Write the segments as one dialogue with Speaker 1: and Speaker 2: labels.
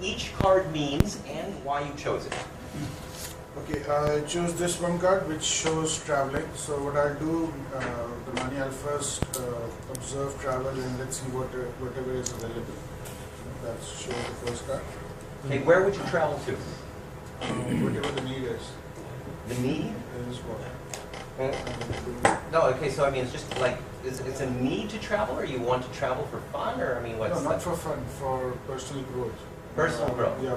Speaker 1: each card means and why you chose it.
Speaker 2: Okay, I chose this one card which shows traveling. So what I'll do, the money I'll first observe travel and let's see whatever is available. That shows the first card.
Speaker 1: Okay, where would you travel to?
Speaker 2: Whatever the need is.
Speaker 1: The need?
Speaker 2: Is what.
Speaker 1: No, okay, so I mean, it's just like, it's a need to travel, or you want to travel for fun, or I mean, what's
Speaker 2: No, not for fun, for personal growth.
Speaker 1: Personal growth?
Speaker 2: Yeah,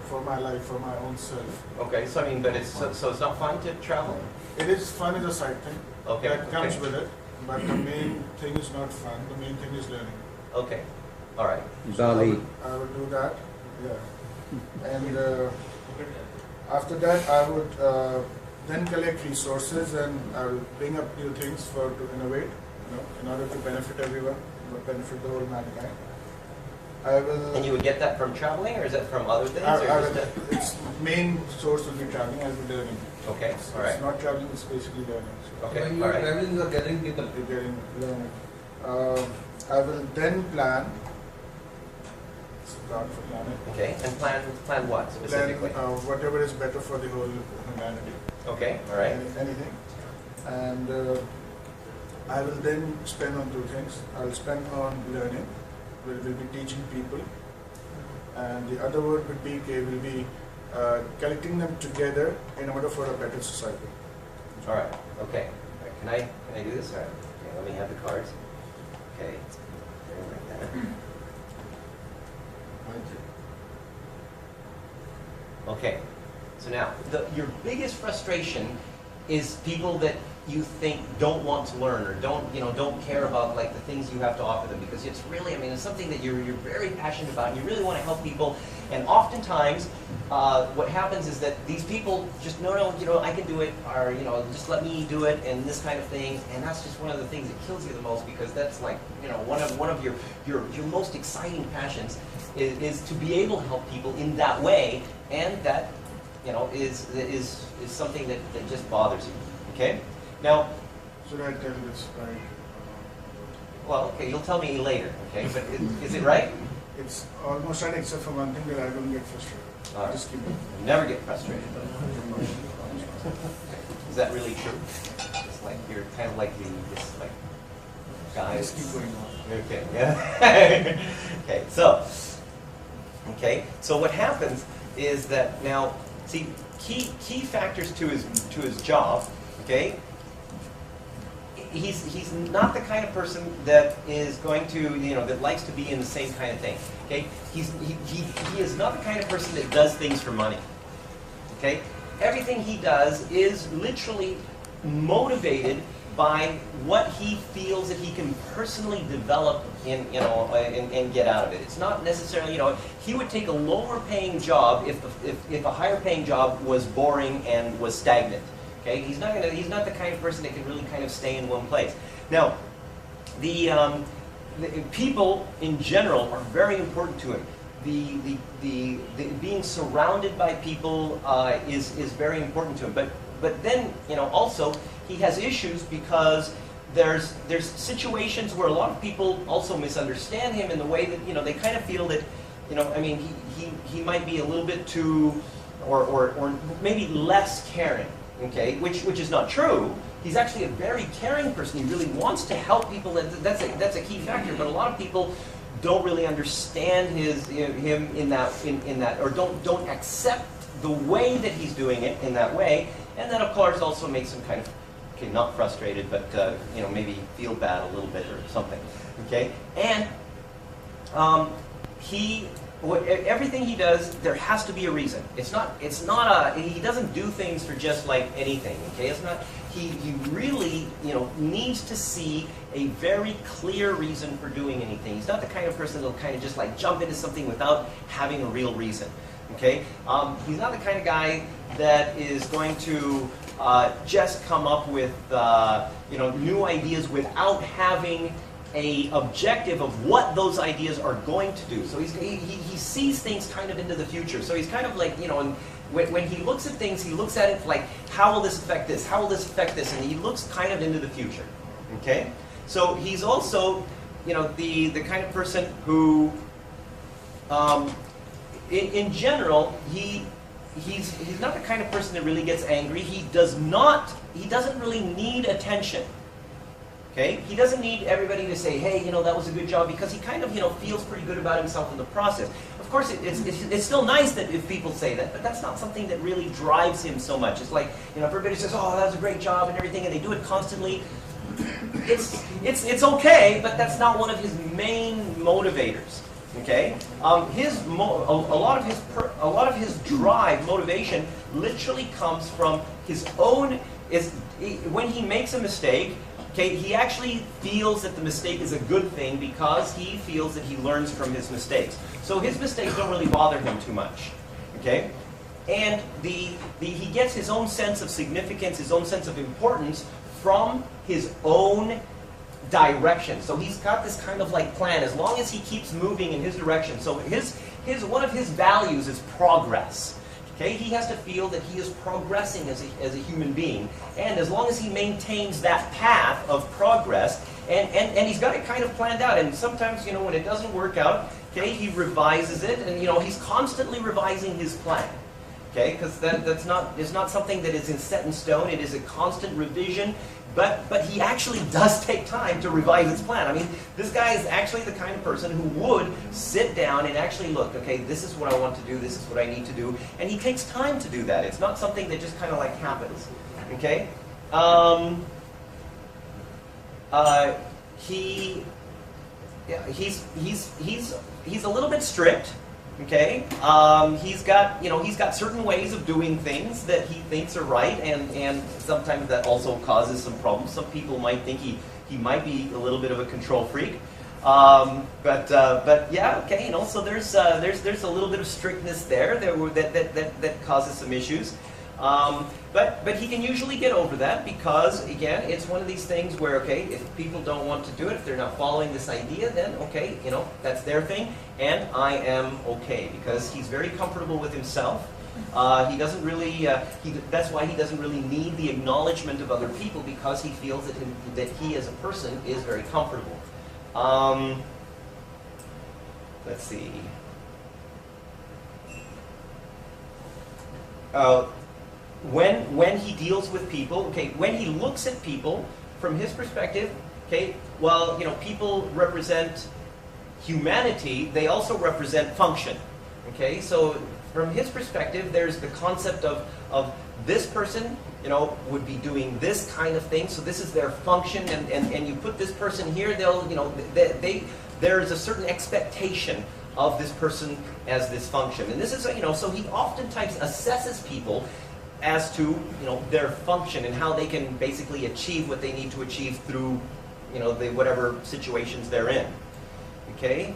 Speaker 2: for my life, for my own self.
Speaker 1: Okay, so I mean, but it's, so it's not fun to travel?
Speaker 2: It is fun is a side thing.
Speaker 1: Okay,
Speaker 2: That comes
Speaker 1: okay.
Speaker 2: with it. But the main thing is not fun, the main thing is learning.
Speaker 1: Okay, all right.
Speaker 3: Bali.
Speaker 2: I would do that, yeah. And after that, I would then collect resources and I will bring up new things to innovate, in order to benefit everyone, benefit the whole mankind. I will.
Speaker 1: And you would get that from traveling, or is that from other things? Or just a,
Speaker 2: Its main source will be traveling. I'll be learning.
Speaker 1: okay, all right.
Speaker 2: It's not traveling; it's basically learning. So
Speaker 1: Okay,
Speaker 4: When
Speaker 1: all
Speaker 4: you are
Speaker 1: right.
Speaker 4: traveling, you are getting people.
Speaker 2: you're getting learning. I will then plan. It's a card for planning.
Speaker 1: Okay, and plan what specifically?
Speaker 2: Plan whatever is better for the whole humanity.
Speaker 1: Okay, all right.
Speaker 2: Anything. And I will then spend on two things. I'll spend on learning. We'll be teaching people. And the other word would be, will be collecting them together in order for a better society.
Speaker 1: All right. Okay. All right. Can I do this? All right. Okay, let me have the cards. Okay. Like that. Okay. So now, your biggest frustration is people that you think don't want to learn or don't care about like the things you have to offer them, because it's really, I mean, it's something that you're very passionate about and you really want to help people. And oftentimes, what happens is that these people just no, I can do it, or just let me do it, and this kind of thing. And that's just one of the things that kills you the most, because that's like one of your most exciting passions is to be able to help people in that way, and that is something that just bothers you. Okay. Now,
Speaker 2: Should I tell this right?
Speaker 1: well, okay, you'll tell me later, okay? But is it right?
Speaker 2: It's almost right except for one thing, that I don't get frustrated.
Speaker 1: All right.
Speaker 2: Just keep it.
Speaker 1: You never get frustrated. Is that really true? It's like you're kind of like this like guy.
Speaker 2: Just keep going on.
Speaker 1: Okay. Yeah. Okay. So what happens is that now, see, key factors to his job. Okay. He's not the kind of person that is going to, that likes to be in the same kind of thing. Okay, he is not the kind of person that does things for money. Okay, everything he does is literally motivated by what he feels that he can personally develop and get out of it. It's not necessarily, he would take a lower paying job if a higher paying job was boring and was stagnant. Okay, he's not the kind of person that can really kind of stay in one place. Now, the people in general are very important to him. The being surrounded by people is very important to him. But then also he has issues because there's situations where a lot of people also misunderstand him in the way that they kind of feel that he might be a little bit too or maybe less caring. Okay, which is not true. He's actually a very caring person. He really wants to help people. That's a key factor. But a lot of people don't really understand him in that, or don't accept the way that he's doing it in that way. And that, of course, also makes him kind of not frustrated, but maybe feel bad a little bit or something. Okay, and everything he does, there has to be a reason. He doesn't do things for just like anything, okay? It's not, he really, needs to see a very clear reason for doing anything. He's not the kind of person that'll kind of just like jump into something without having a real reason, okay? He's not the kind of guy that is going to just come up with, new ideas without having a objective of what those ideas are going to do. So he sees things kind of into the future. So he's kind of like, and when he looks at things, he looks at it like, how will this affect this? How will this affect this? And he looks kind of into the future. Okay? So he's also, the kind of person who in general, he's not the kind of person that really gets angry. He doesn't really need attention. Okay? He doesn't need everybody to say, hey, that was a good job, because he kind of, feels pretty good about himself in the process. Of course, it's still nice that if people say that, but that's not something that really drives him so much. It's like, if everybody says, oh, that was a great job and everything, and they do it constantly, it's okay, but that's not one of his main motivators. Okay, a lot of his drive, motivation, literally comes from his own. When he makes a mistake, okay, he actually feels that the mistake is a good thing because he feels that he learns from his mistakes. So his mistakes don't really bother him too much. Okay, and he gets his own sense of significance, his own sense of importance from his own direction. So he's got this kind of like plan, as long as he keeps moving in his direction. So one of his values is progress. Okay, he has to feel that he is progressing as a human being, and as long as he maintains that path of progress, and he's got it kind of planned out. And sometimes, when it doesn't work out, okay, he revises it, and he's constantly revising his plan. Okay, because it's not something that is set in stone. It is a constant revision. But he actually does take time to revise his plan. I mean, this guy is actually the kind of person who would sit down and actually look, okay, this is what I want to do, this is what I need to do, and he takes time to do that. It's not something that just kind of like happens. Okay? He's a little bit strict. Okay, he's got certain ways of doing things that he thinks are right, and sometimes that also causes some problems. Some people might think he might be a little bit of a control freak, but yeah, okay, so there's a little bit of strictness there that causes some issues. But he can usually get over that because, again, it's one of these things where, okay, if people don't want to do it, if they're not following this idea, then, okay, that's their thing, and I am okay, because he's very comfortable with himself. He doesn't really, that's why he doesn't really need the acknowledgement of other people, because he feels that he as a person is very comfortable. Let's see. When he deals with people, okay, when he looks at people from his perspective, okay, well, people represent humanity, they also represent function, okay? So from his perspective, there's the concept of this person, would be doing this kind of thing, so this is their function, and you put this person here, they'll, there is a certain expectation of this person as this function. And this is, so he oftentimes assesses people as to, their function and how they can basically achieve what they need to achieve through, the whatever situations they're in. Okay?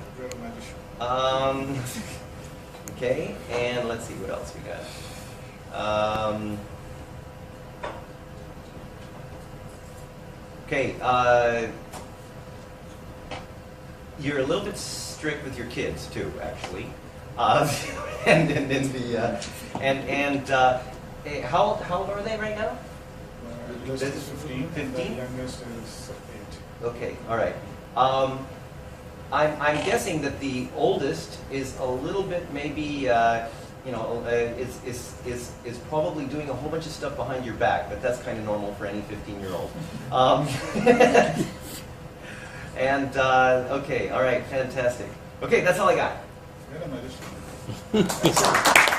Speaker 1: Okay, and let's see what else we got. Okay, you're a little bit strict with your kids too, actually, how old are they right now?
Speaker 2: Eldest is 15,
Speaker 1: 15?
Speaker 2: and the youngest is 8.
Speaker 1: Okay, all right. I'm guessing that the oldest is a little bit maybe, is probably doing a whole bunch of stuff behind your back, but that's kind of normal for any 15-year-old. And, okay, all right, fantastic. Okay, that's all I got.
Speaker 2: Yeah,